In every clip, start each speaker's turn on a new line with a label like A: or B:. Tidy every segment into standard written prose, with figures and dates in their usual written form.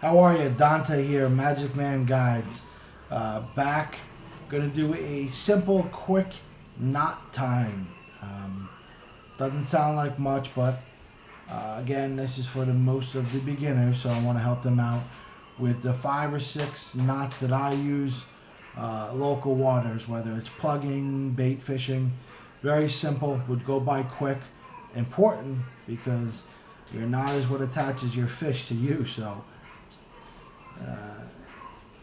A: How are you? Dante here, Magic Man Guides. Back, gonna do a simple, quick knot tying. Doesn't sound like much, but again, this is for the most of the beginners, so I want to help them out with the 5 or 6 knots that I use. Local waters, whether it's plugging, bait fishing, very simple, would go by quick. Important because your knot is what attaches your fish to you, so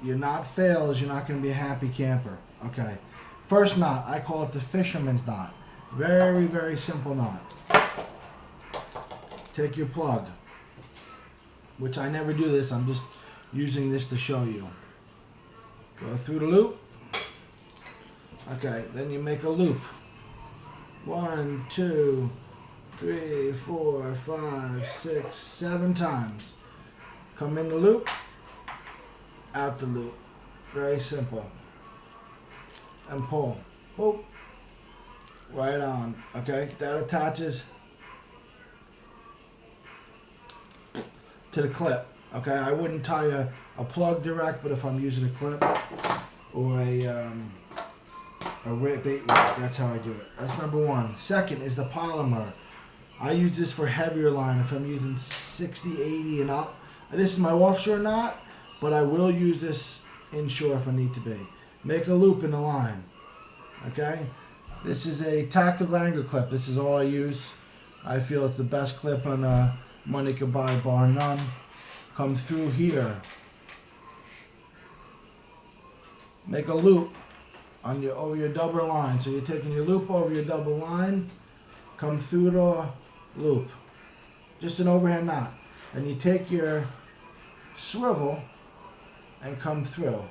A: your knot fails, you're not going to be a happy camper. Okay, first knot, I call it the fisherman's knot. Very, very simple knot. Take your plug, which I never do this, I'm just using this to show you. Go through the loop. Okay, then you make a loop. 1, 2, 3, 4, 5, 6, 7 times. Come in the loop, out the loop. Very simple. And pull. Boop. Right on. Okay, that attaches to the clip. Okay, I wouldn't tie a plug direct, but if I'm using a clip or a bait rig, that's how I do it. That's number 1. Second is the polymer. I use this for heavier line if I'm using 60, 80 and up. This is my offshore knot, but I will use this inshore if I need to be. Make a loop in the line. Okay? This is a tactical angler clip. This is all I use. I feel it's the best clip on money could buy, bar none. Come through here. Make a loop on over your double line. So you're taking your loop over your double line, come through the loop. Just an overhand knot. And you take your swivel and come through.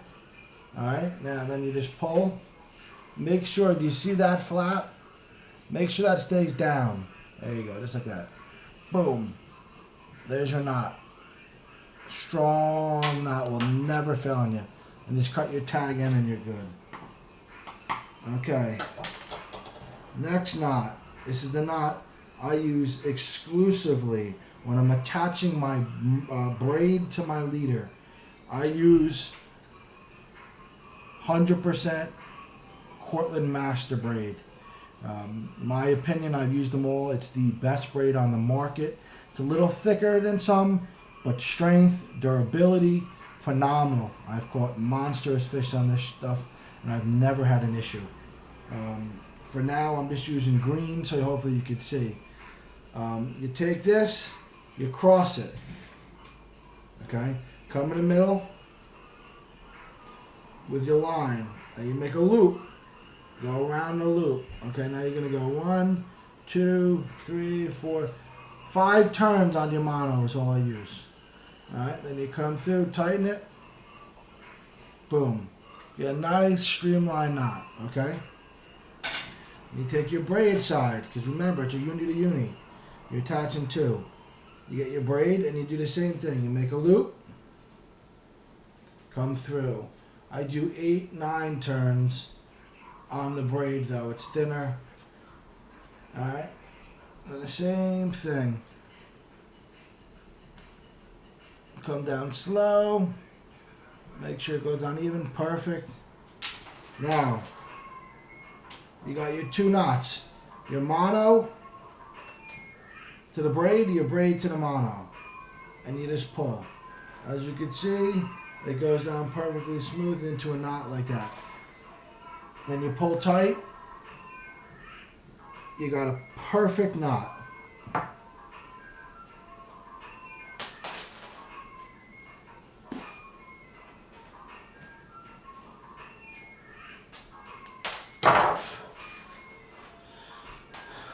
A: Alright, now then you just pull. Make sure, do you see that flap? Make sure that stays down. There you go, just like that. Boom. There's your knot. Strong knot, will never fail on you. And just cut your tag in and you're good. Okay. Next knot. This is the knot I use exclusively when I'm attaching my braid to my leader. I use 100% Cortland Master braid. My opinion, I've used them all. It's the best braid on the market. It's a little thicker than some, but strength, durability, phenomenal. I've caught monstrous fish on this stuff, and I've never had an issue. For now, I'm just using green, so hopefully you can see. You take this, you cross it. Okay? Come in the middle with your line. Now you make a loop. Go around the loop. Okay, now you're going to go 1, 2, 3, 4, 5 turns on your mono is all I use. Alright, then you come through, tighten it. Boom. Get a nice streamlined knot. Okay? You take your braid side, because remember, it's a uni to uni. You're attaching 2. You get your braid and you do the same thing. You make a loop, come through. I do 8, 9 turns on the braid though. It's thinner. Alright? And the same thing. Come down slow. Make sure it goes on even. Perfect. Now, you got your 2 knots. Your mono to the braid, your braid to the mono. And you just pull. As you can see, it goes down perfectly smooth into a knot like that. Then you pull tight. You got a perfect knot.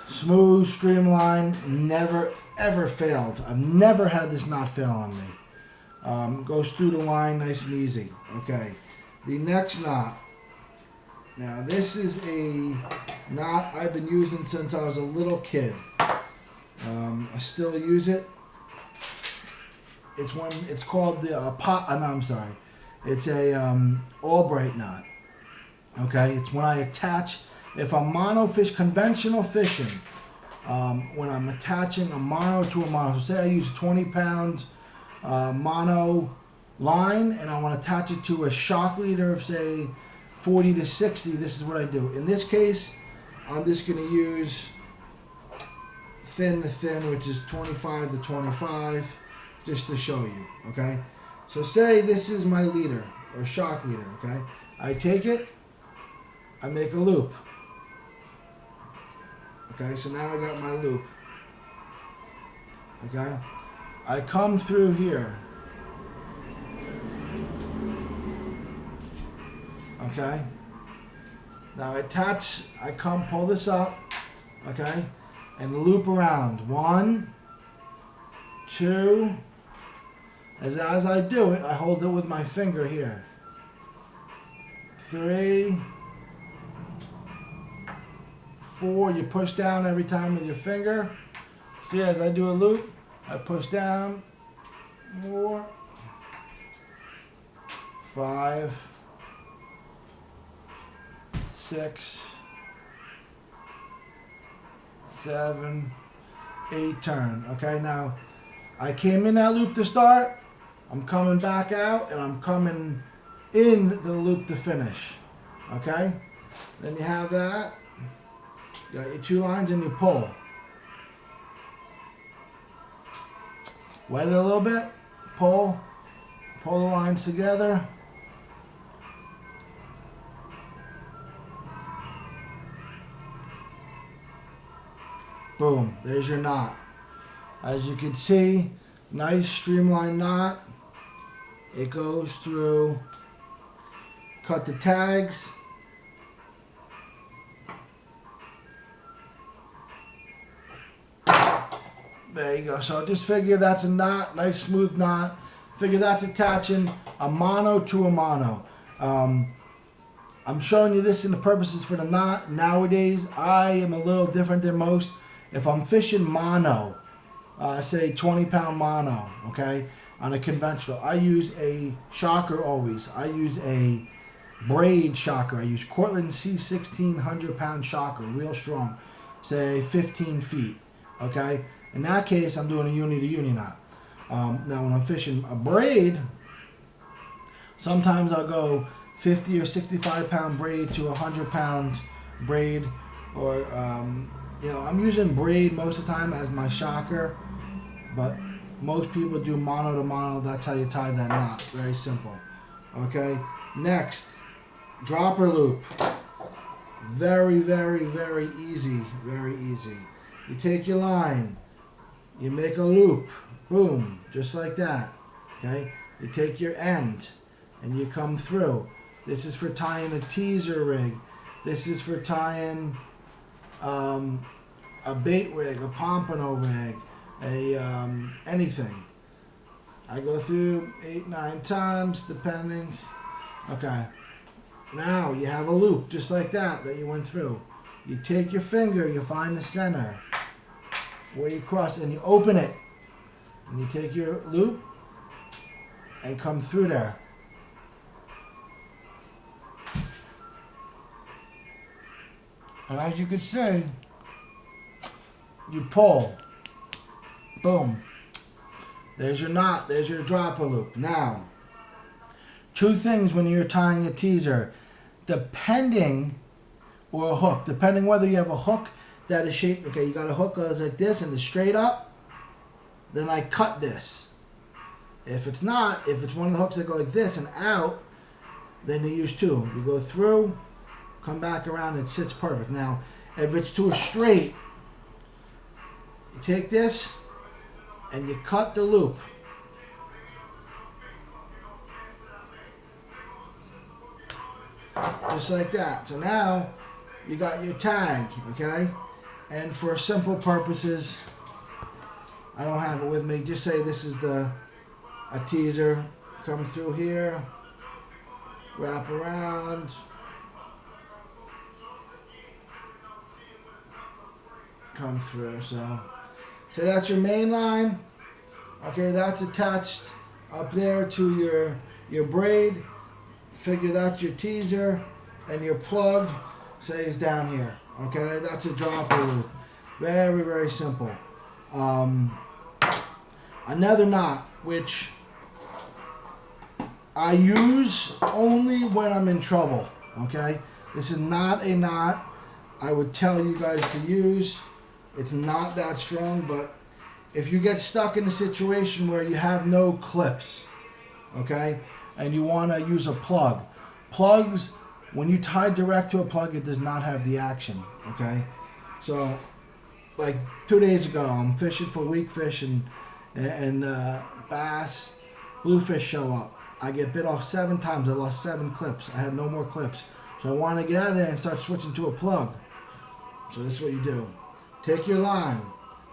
A: Smooth, streamlined, never ever failed. I've never had this knot fail on me. Goes through the line nice and easy. Okay, the next knot. Now this is a knot I've been using since I was a little kid. I still use it. It's called the I'm sorry. It's a Albright knot. Okay, it's when I attach. If I'm monofish, conventional fishing, when I'm attaching a mono to a mono, so say I use 20 pounds mono line and I want to attach it to a shock leader of say 40 to 60, this is what I do. In this case, I'm just going to use thin to thin, which is 25 to 25, just to show you, okay? So say this is my leader, or shock leader, okay? I take it, I make a loop. Okay, so now I got my loop. Okay? I come through here. Okay? Now pull this up, okay? And loop around. 1, 2. As I do it, I hold it with my finger here. 3, 4. You push down every time with your finger. See, as I do a loop, I push down more. 5, 6, 7, 8 turn. Okay, now I came in that loop to start. I'm coming back out and I'm coming in the loop to finish. Okay? Then you have that. You got your 2 lines and you pull. Wet it a little bit. Pull. Pull the lines together. Boom. There's your knot. As you can see, nice streamlined knot. It goes through. Cut the tags. There you go. So just figure that's a knot, nice smooth knot. Figure that's attaching a mono to a mono. I'm showing you this in the purposes for the knot. Nowadays, I am a little different than most. If I'm fishing mono, say 20-pound mono, okay, on a conventional, I use a shocker always. I use a braid shocker. I use Cortland C16 100-pound shocker, real strong, say 15 feet, okay? In that case, I'm doing a uni-to-uni knot. Now, when I'm fishing a braid, sometimes I'll go 50 or 65-pound braid to 100-pound braid, or you know, I'm using braid most of the time as my shocker, but most people do mono to mono. That's how you tie that knot. Very simple. Okay. Next, dropper loop. Very, very, very easy. Very easy. You take your line. You make a loop. Boom. Just like that. Okay. You take your end and you come through. This is for tying a teaser rig. This is for tying a bait rig, a pompano rig, anything. I go through 8, 9 times, depending. Okay. Now you have a loop just like that you went through. You take your finger, you find the center where you cross, and you open it, and you take your loop and come through there. And as you can see, you pull. Boom. There's your knot. There's your dropper loop. Now, 2 things when you're tying a teaser. Depending, or a hook, depending whether you have a hook that is shaped, okay, you got a hook that goes like this and it's straight up, then I cut this. If it's not, if it's one of the hooks that go like this and out, then you use 2. You go through, come back around, it sits perfect. Now, if it's to a straight, you take this and you cut the loop. Just like that. So now you got your tag, okay? And for simple purposes, I don't have it with me. Just say this is a teaser. Come through here, wrap around. Come through. So that's your main line. Okay, that's attached up there to your braid. Figure that's your teaser, and your plug stays down here. Okay, that's a dropper loop. Very, very simple. Another knot, which I use only when I'm in trouble, okay? This is not a knot I would tell you guys to use. It's not that strong, but if you get stuck in a situation where you have no clips, okay, and you want to use a plug. Plugs, when you tie direct to a plug, it does not have the action, okay? So, like 2 days ago, I'm fishing for weak fish and bass, bluefish show up. I get bit off 7 times. I lost 7 clips. I had no more clips. So I want to get out of there and start switching to a plug. So this is what you do. Take your line,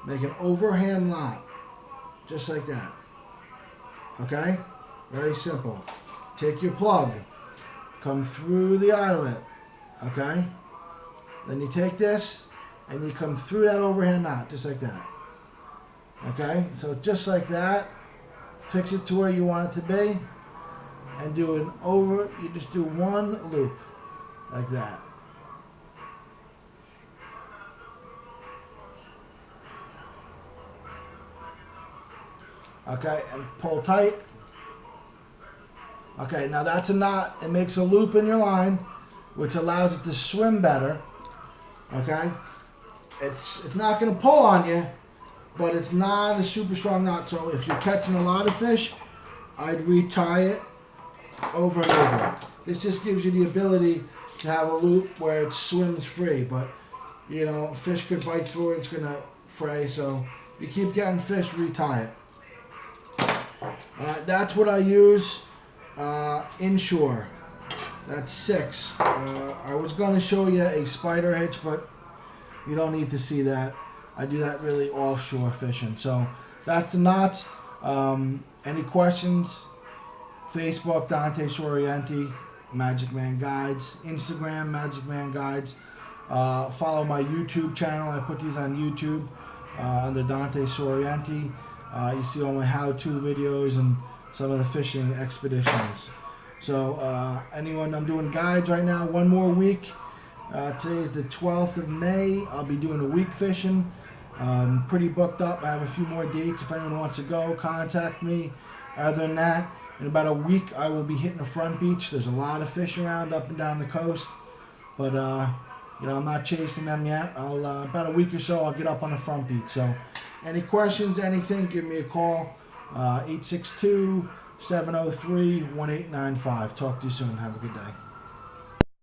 A: make an overhand knot, just like that. Okay? Very simple. Take your plug, come through the eyelet. Okay? Then you take this and you come through that overhand knot, just like that. Okay? So just like that. Fix it to where you want it to be. And do an over, you just do one loop, like that. Okay, and pull tight. Okay, now that's a knot. It makes a loop in your line, which allows it to swim better. Okay? It's not going to pull on you, but it's not a super strong knot. So if you're catching a lot of fish, I'd retie it over and over. This just gives you the ability to have a loop where it swims free, but you know, fish could bite through it, it's going to fray, so you keep getting fish, retie it. Alright, that's what I use inshore. That's 6. I was going to show you a spider hitch, but you don't need to see that. I do that really offshore fishing. So that's the knots. Any questions? Facebook, Dante Soriente, Magic Man Guides. Instagram, Magic Man Guides. Follow my YouTube channel. I put these on YouTube under Dante Soriente. You see all my how-to videos and some of the fishing expeditions. So anyone, I'm doing guides right now. 1 more week. Today is the 12th of May. I'll be doing a week fishing. Pretty booked up. I have a few more dates. If anyone wants to go, contact me. Other than that, in about a week, I will be hitting the front beach. There's a lot of fish around up and down the coast, but you know, I'm not chasing them yet. About a week or so, I'll get up on the front beach. So, any questions, anything, give me a call. 862-703-1895. Talk to you soon. Have a good day.